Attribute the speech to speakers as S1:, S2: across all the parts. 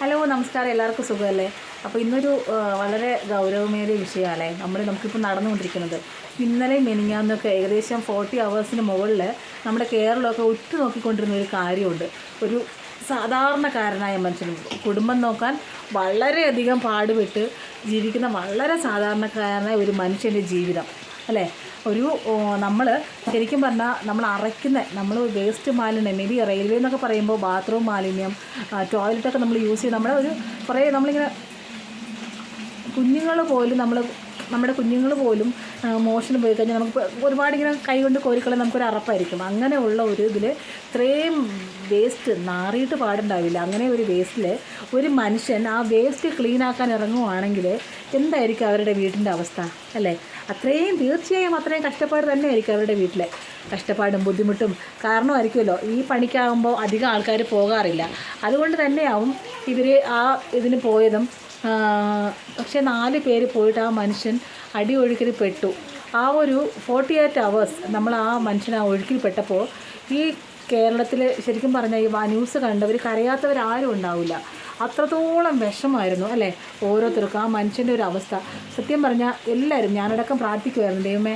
S1: Hello നമസ്കാരം, എല്ലാവർക്കും സുഖമല്ലേ? അപ്പോൾ ഇന്നൊരു വളരെ ഗൗരവമേറിയ വിഷയമാണ് നമുക്കിപ്പോൾ നടന്നുകൊണ്ടിരിക്കുന്നത്. ഇന്നലെ മെനിഞ്ഞാന്നൊക്കെ ഏകദേശം 40 hours മുകളിൽ നമ്മുടെ കേരളമൊക്കെ ഉറ്റുനോക്കിക്കൊണ്ടിരുന്ന ഒരു കാര്യമുണ്ട്. ഒരു സാധാരണക്കാരനായ മനുഷ്യൻ കുടുംബം നോക്കാൻ വളരെയധികം പാടുപെട്ട് ജീവിക്കുന്ന വളരെ സാധാരണക്കാരനായ ഒരു മനുഷ്യൻ്റെ ജീവിതം അല്ലേ? നമ്മൾ ശരിക്കും പറഞ്ഞാൽ നമ്മൾ വേസ്റ്റ് മാലിന്യം, മേ ബി റെയിൽവേ എന്നൊക്കെ പറയുമ്പോൾ ബാത്റൂം മാലിന്യം, ടോയ്ലറ്റൊക്കെ നമ്മൾ യൂസ് ചെയ്ത് നമ്മളിങ്ങനെ നമ്മുടെ കുഞ്ഞുങ്ങൾ പോലും മോഷന് പോയി കഴിഞ്ഞാൽ നമുക്ക് ഒരുപാട് ഇങ്ങനെ കൈ കൊണ്ട് കോരിക്കളയാൻ നമുക്കൊരു അറപ്പായിരിക്കും. അങ്ങനെയുള്ള ഒരു ഇതിൽ ഇത്രയും വേസ്റ്റ് നാറിയിട്ട് പാടുണ്ടാവില്ല. അങ്ങനെ ഒരു വേസ്റ്റിൽ ഒരു മനുഷ്യൻ ആ വേസ്റ്റ് ക്ലീനാക്കാൻ ഇറങ്ങുവാണെങ്കിൽ എന്തായിരിക്കും അവരുടെ വീട്ടിൻ്റെ അവസ്ഥ അല്ലേ? തീർച്ചയായും അത്രയും കഷ്ടപ്പാട് തന്നെയായിരിക്കും അവരുടെ വീട്ടിലെ കഷ്ടപ്പാടും ബുദ്ധിമുട്ടും കാരണമായിരിക്കുമല്ലോ ഈ പണിക്കാകുമ്പോൾ അധികം ആൾക്കാർ പോകാറില്ല. അതുകൊണ്ട് തന്നെയാവും ഇവർ ഇതിന് പോയതും. പക്ഷേ 4 പേര് പോയിട്ട് ആ മനുഷ്യൻ ഒഴുക്കിൽ പെട്ടു. ആ ഒരു 48 hours നമ്മൾ ആ മനുഷ്യൻ ആ ഒഴുക്കിൽ പെട്ടപ്പോൾ ഈ കേരളത്തിൽ ശരിക്കും പറഞ്ഞാൽ ഈ ന്യൂസ് കണ്ടവർ കരയാത്തവരാരും ഉണ്ടാവില്ല. അത്രത്തോളം വിഷമായിരുന്നു അല്ലേ ഓരോരുത്തർക്കും ആ മനുഷ്യൻ്റെ ഒരു അവസ്ഥ. സത്യം പറഞ്ഞാൽ എല്ലാവരും, ഞാനടക്കം പ്രാർത്ഥിക്കുമായിരുന്നു, ദൈവമേ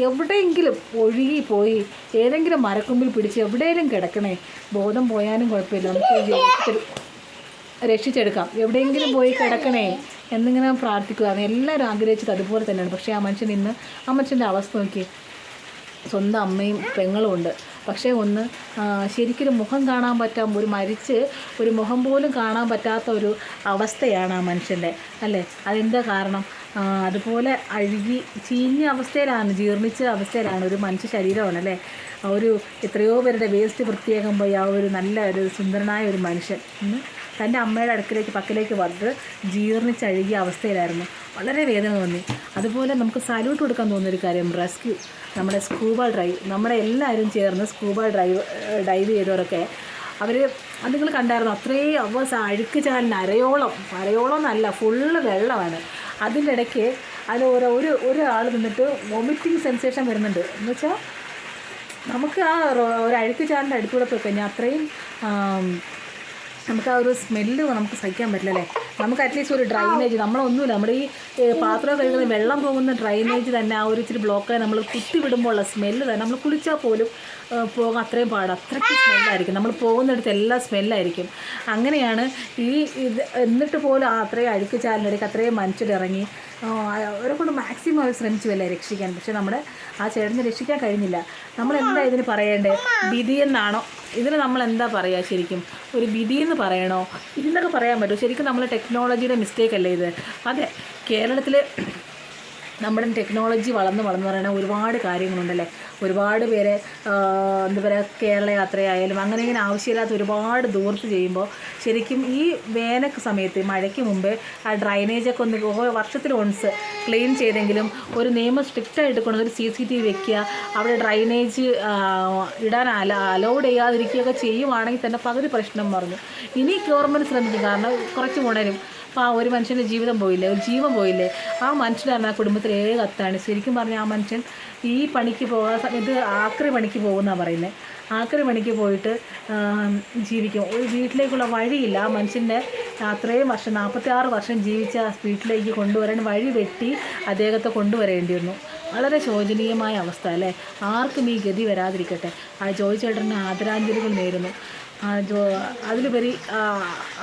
S1: എവിടെയെങ്കിലും ഒഴുകിപ്പോയി ഏതെങ്കിലും മരക്കൊമ്പിൽ പിടിച്ച് എവിടെയെങ്കിലും കിടക്കണേ, ബോധം പോയാലും കുഴപ്പമില്ല, നമുക്ക് രക്ഷിച്ചെടുക്കാം, എവിടെയെങ്കിലും പോയി കിടക്കണേ എന്നിങ്ങനെ പ്രാർത്ഥിക്കുകയായിരുന്നു. എല്ലാവരും ആഗ്രഹിച്ചത് അതുപോലെ തന്നെയാണ്. പക്ഷേ ആ മനുഷ്യൻ്റെ അവസ്ഥ നോക്കി, സ്വന്തം അമ്മയും പെങ്ങളും ഉണ്ട്, പക്ഷേ ശരിക്കും മുഖം കാണാൻ ഒരു മുഖം പോലും കാണാൻ പറ്റാത്ത ഒരു അവസ്ഥയാണ് ആ മനുഷ്യൻ്റെ അല്ലേ? അതെന്താ കാരണം? അതുപോലെ അഴുകി ചീഞ്ഞ അവസ്ഥയിലാണ്, ജീർണിച്ച അവസ്ഥയിലാണ് ഒരു മനുഷ്യ ശരീരമാണ് അല്ലേ? എത്രയോ പേരുടെ വേസ്റ്റ് വൃത്തിയാക്കുമ്പോൾ നല്ല ഒരു സുന്ദരനായ ഒരു മനുഷ്യൻ തൻ്റെ അമ്മയുടെ പക്കലേക്ക് വന്ന് ജീർണിച്ചഴുകിയ അവസ്ഥയിലായിരുന്നു. വളരെ വേദന തോന്നി. അതുപോലെ നമുക്ക് സല്യൂട്ട് കൊടുക്കാൻ തോന്നുന്നൊരു കാര്യം റെസ്ക്യൂ, നമ്മുടെ സ്കൂബ ഡ്രൈവ്, നമ്മുടെ എല്ലാവരും ചേർന്ന് സ്കൂബ ഡൈവ് ചെയ്തവരൊക്കെ അത് നിങ്ങൾ കണ്ടായിരുന്നു. അത്രയും അഴുക്ക് ചാലിന് അരയോളം എന്നല്ല, ഫുള്ള് വെള്ളമാണ്. അതിൻ്റെ ഇടയ്ക്ക് ഒരാൾ നിന്നിട്ട് വൊമിറ്റിംഗ് സെൻസേഷൻ വരുന്നുണ്ട്. എന്നുവെച്ചാൽ നമുക്ക് ഒരു അഴുക്ക് ചാലിൻ്റെ അടുത്തൂടെ പോയി കഴിഞ്ഞാൽ അത്രയും നമുക്ക് ആ ഒരു സ്മെല്ല് നമുക്ക് സഹിക്കാൻ പറ്റില്ല അല്ലേ? നമുക്ക് അറ്റ്ലീസ്റ്റ് ഒരു ഡ്രൈനേജ്, നമ്മളൊന്നുമില്ല, നമ്മുടെ ഈ പാത്രം കഴുകുന്ന വെള്ളം പോകുന്ന ഡ്രൈനേജ് തന്നെ ആ ഒരു ഇച്ചിരി ബ്ലോക്കായി നമ്മൾ കുത്തി വിടുമ്പോൾ ഉള്ള സ്മെല്ല് തന്നെ നമ്മൾ കുളിച്ചാൽ പോലും പോകാൻ അത്രയും അത്രയ്ക്ക് സ്മെല്ലായിരിക്കും. നമ്മൾ പോകുന്നിടത്ത് എല്ലാം സ്മെല്ലായിരിക്കും. അങ്ങനെയാണ് എന്നിട്ട് പോലും അത്രയും അഴുക്ക് ചാലിനിടയ്ക്ക് അത്രയും മനുഷ്യരിറങ്ങി അവരെ കൊണ്ട് മാക്സിമം അവർ ശ്രമിച്ചുവല്ലേ രക്ഷിക്കാൻ. പക്ഷേ നമ്മുടെ ആ ചേട്ടനെ രക്ഷിക്കാൻ കഴിഞ്ഞില്ല. നമ്മളെന്താ ഇതിന് പറയേണ്ടത്? വിധിയെന്നാണോ ഇതിന് നമ്മൾ എന്താ പറയുക? ശരിക്കും ഒരു വിധി എന്ന് പറയണോ? ഇതെന്നൊക്കെ പറയാൻ പറ്റുമോ? ശരിക്കും നമ്മൾ ടെക്നോളജിയുടെ മിസ്റ്റേക്ക് അല്ലേ ഇത്? അതെ, കേരളത്തിൽ നമ്മുടെ ടെക്നോളജി വളർന്ന് പറയണ ഒരുപാട് കാര്യങ്ങളുണ്ടല്ലേ. ഒരുപാട് പേരെ എന്താ പറയുക, കേരള യാത്രയായാലും അങ്ങനെ ആവശ്യമില്ലാത്ത ഒരുപാട് ദൂരത്ത് ചെയ്യുമ്പോൾ ശരിക്കും ഈ വേനൽ സമയത്ത് മഴയ്ക്ക് മുമ്പേ ആ ഡ്രൈനേജൊക്കെ വർഷത്തിൽ വൺസ് ക്ലീൻ ചെയ്തെങ്കിലും ഒരു നിയമം സ്ട്രിക്റ്റായിട്ട് കൊണ്ടൊരു CCTV വെക്കുക, അവിടെ ഡ്രൈനേജ് ഇടാൻ അലൗഡ് ചെയ്യാതിരിക്കുകയൊക്കെ ചെയ്യുവാണെങ്കിൽ തന്നെ പകുതി പ്രശ്നം പറഞ്ഞു. ഇനി ഗവൺമെൻറ് ശ്രമിക്കും, കാരണം കുറച്ച് ഉണരും. അപ്പോൾ ആ ഒരു മനുഷ്യൻ്റെ ജീവിതം പോയില്ലേ, ഒരു ജീവൻ പോയില്ലേ. ആ മനുഷ്യനാണ് ആ കുടുംബത്തിലെ കത്താണ്. ശരിക്കും പറഞ്ഞാൽ ആ മനുഷ്യൻ ഈ പണിക്ക് പോകാൻ സമയത്ത് ആക്രി പണിക്ക് പോകുന്നതാണ് പറയുന്നത്. ആക്രി പണിക്ക് പോയിട്ട് ജീവിക്കും. ഒരു വീട്ടിലേക്കുള്ള വഴിയില്ല. ആ മനുഷ്യൻ്റെ അത്രയും വർഷം 46 വർഷം ജീവിച്ച വീട്ടിലേക്ക് കൊണ്ടുവരാൻ വഴി വെട്ടി അദ്ദേഹത്തെ കൊണ്ടുവരേണ്ടി വന്നു. വളരെ ശോചനീയമായ അവസ്ഥ അല്ലേ? ആർക്കും ഈ ഗതി വരാതിരിക്കട്ടെ. ആ ജോയ് ചേട്ടന് ആദരാഞ്ജലികൾ നേരുന്നു. അതിലുപരി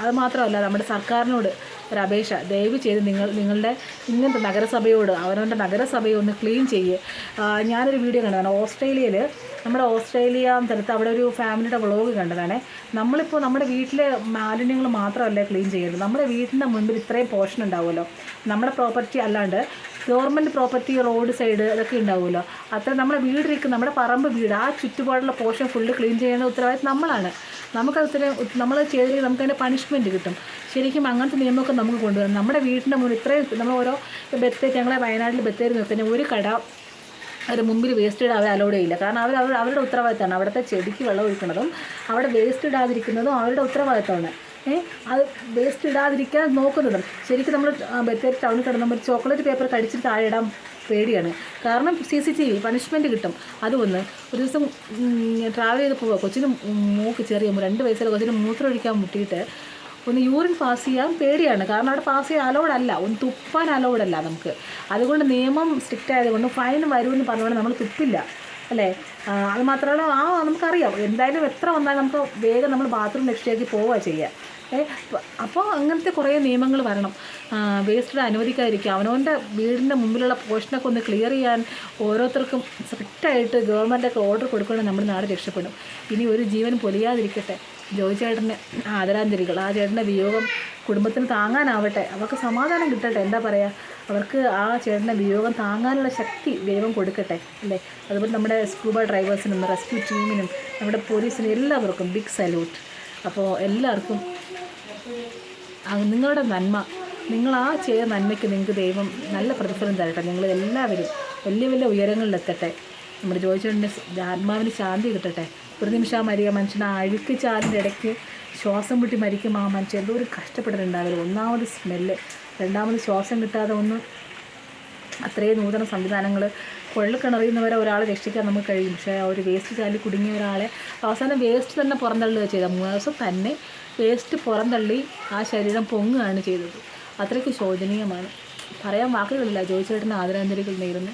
S1: അത് മാത്രമല്ല, നമ്മുടെ സർക്കാരിനോട് ഒരപേക്ഷ, ദയവ് ചെയ്ത് നിങ്ങളുടെ ഇങ്ങനത്തെ നഗരസഭയോട് അവനവൻ്റെ നഗരസഭയെ ഒന്ന് ക്ലീൻ ചെയ്യുക. ഞാനൊരു വീഡിയോ കണ്ടതാണ് നമ്മുടെ ഓസ്ട്രേലിയ സ്ഥലത്ത്, അവിടെ ഒരു ഫാമിലിയുടെ വ്ളോഗ് കണ്ടതാണ്. നമ്മളിപ്പോൾ നമ്മുടെ വീട്ടിലെ മാലിന്യങ്ങൾ മാത്രമല്ല ക്ലീൻ ചെയ്യേണ്ടത്, നമ്മുടെ വീട്ടിൻ്റെ മുൻപിൽ ഇത്രയും പോർഷൻ ഉണ്ടാവുമല്ലോ, നമ്മുടെ പ്രോപ്പർട്ടി അല്ലാണ്ട് ഗവൺമെൻറ് പ്രോപ്പർട്ടി, റോഡ് സൈഡ് ഇതൊക്കെ ഉണ്ടാവുമല്ലോ. അത്ര നമ്മുടെ വീടിരിക്കും, നമ്മുടെ വീട് ആ ചുറ്റുപാടുള്ള പോർഷൻ ഫുള്ള് ക്ലീൻ ചെയ്യുന്ന ഉത്തരവാദിത്വം നമ്മളാണ്. നമ്മൾ ചെയ്തെങ്കിൽ നമുക്കതിൻ്റെ പണിഷ്മെൻറ്റ് കിട്ടും. ശരിക്കും അങ്ങനത്തെ നിയമമൊക്കെ നമുക്ക് കൊണ്ടുവരണം. നമ്മുടെ വീടിൻ്റെ മുന്നിൽ ഇത്രയും നമ്മൾ ഓരോ ഞങ്ങളെ വയനാട്ടിൽ ബത്തേരി നിർത്തുന്ന ഒരു കട അവർ മുമ്പിൽ വേസ്റ്റ് ഇടാൻ അവർ അലൗഡ് ചെയ്യില്ല. കാരണം അവരുടെ ഉത്തരവാദിത്തമാണ്. അവിടുത്തെ ചെടിക്ക് വെള്ളം ഒഴിക്കുന്നതും അവിടെ വേസ്റ്റ് ഇടാതിരിക്കുന്നതും അവരുടെ ഉത്തരവാദിത്തമാണ്. അത് വേസ്റ്റ് ഇടാതിരിക്കാൻ നോക്കുന്നതും. ശരിക്കും നമ്മൾ ബത്തേരി ടൗണിൽ കിടന്നുമ്പോൾ ചോക്ലേറ്റ് പേപ്പർ കടിച്ചിട്ട് താഴെ ഇടാൻ പേടിയാണ്. കാരണം CCTV പണിഷ്മെൻറ്റ് കിട്ടും. അതുകൊണ്ട് ഒരു ദിവസം ട്രാവൽ ചെയ്ത് പോവുക, കൊച്ചിന് ചെറിയ 2 വയസ്സുള്ള കൊച്ചിന് മൂത്രം ഒഴിക്കാൻ മുട്ടിയിട്ട് ഒന്ന് യൂറിൻ പാസ് ചെയ്യാൻ പേടിയാണ്. കാരണം അവിടെ പാസ് ചെയ്യാൻ അലൗഡല്ല, ഒന്ന് തുപ്പാൻ അലൗഡല്ല നമുക്ക്. അതുകൊണ്ട് നിയമം സ്ട്രിക്റ്റ് ആയതുകൊണ്ട് ഫൈൻ വരുമെന്ന് പറഞ്ഞുകൊണ്ട് നമ്മൾ തുപ്പില്ല അല്ലേ. അത് മാത്രമല്ല നമുക്കറിയാം എന്തായാലും എത്ര വന്നാലും നമുക്ക് വേഗം നമ്മൾ ബാത്റൂം രക്ഷയാക്കി പോവുക ചെയ്യുക. അപ്പോൾ അങ്ങനത്തെ കുറേ നിയമങ്ങൾ വരണം. വേസ്റ്റ് അനുവദിക്കാതിരിക്കുക, അവനവൻ്റെ വീടിൻ്റെ മുമ്പിലുള്ള പോർഷനൊക്കെ ഒന്ന് ക്ലിയർ ചെയ്യാൻ ഓരോരുത്തർക്കും സ്ട്രിക്റ്റായിട്ട് ഗവൺമെൻറ്റൊക്കെ ഓർഡർ കൊടുക്കുകയാണെങ്കിൽ നമ്മുടെ നാട് രക്ഷപ്പെടും. ഇനി ഒരു ജീവൻ പൊലിയാതിരിക്കട്ടെ. ജോയി ചേട്ടന് ആദരാഞ്ജലികൾ. ആ ചേട്ടൻ്റെ വിയോഗം കുടുംബത്തിന് താങ്ങാനാവട്ടെ, അവർക്ക് സമാധാനം കിട്ടട്ടെ. എന്താ പറയുക, അവർക്ക് ആ ചേട്ടൻ്റെ വിയോഗം താങ്ങാനുള്ള ശക്തി ദൈവം കൊടുക്കട്ടെ അല്ലേ. അതുപോലെ നമ്മുടെ സ്കൂബ ഡ്രൈവേഴ്സിനും റെസ്ക്യൂ ടീമിനും നമ്മുടെ പോലീസിനും എല്ലാവർക്കും ബിഗ് സല്യൂട്ട്. അപ്പോൾ എല്ലാവർക്കും നിങ്ങളുടെ നന്മ, നിങ്ങൾ ആ ചെയ്ത നന്മയ്ക്ക് നിങ്ങൾക്ക് ദൈവം നല്ല പ്രതിഫലം തരട്ടെ. നിങ്ങൾ എല്ലാവരും വലിയ വലിയ ഉയരങ്ങളിലെത്തട്ടെ. നമ്മുടെ ജോയി ചേട്ടൻ്റെ ആത്മാവിന് ശാന്തി കിട്ടട്ടെ. ഒരു നിമിഷം ആ മനുഷ്യൻ ആ അഴുക്ക് ചാലിൻ്റെ ഇടയ്ക്ക് ശ്വാസം മുട്ടി മരിക്കും. ആ മനുഷ്യൻ എന്തോ ഒരു കഷ്ടപ്പെട്ടിട്ടുണ്ടാവില്ല. ഒന്നാമത് സ്മെല്ല്, രണ്ടാമത് ശ്വാസം കിട്ടാതെ ഒന്ന് അത്രയും നൂതന സംവിധാനങ്ങൾ. കുഴൽക്കിണറിയുന്നവരെ ഒരാളെ രക്ഷിക്കാൻ നമുക്ക് കഴിയും. പക്ഷേ ആ ഒരു വേസ്റ്റ് ചാലിൽ കുടുങ്ങിയ ഒരാളെ അവസാനം വേസ്റ്റ് തന്നെ പുറന്തള്ളുക ചെയ്തത്. 3 ദിവസം തന്നെ വേസ്റ്റ് പുറന്തള്ളി ആ ശരീരം പൊങ്ങുകയാണ് ചെയ്തത്. അത്രയ്ക്ക് ശോചനീയമാണ്. പറയാൻ വാക്കുകളില്ല. ജോയി ചേട്ടന് ആദരാഞ്ജലികൾ നേരുന്നു.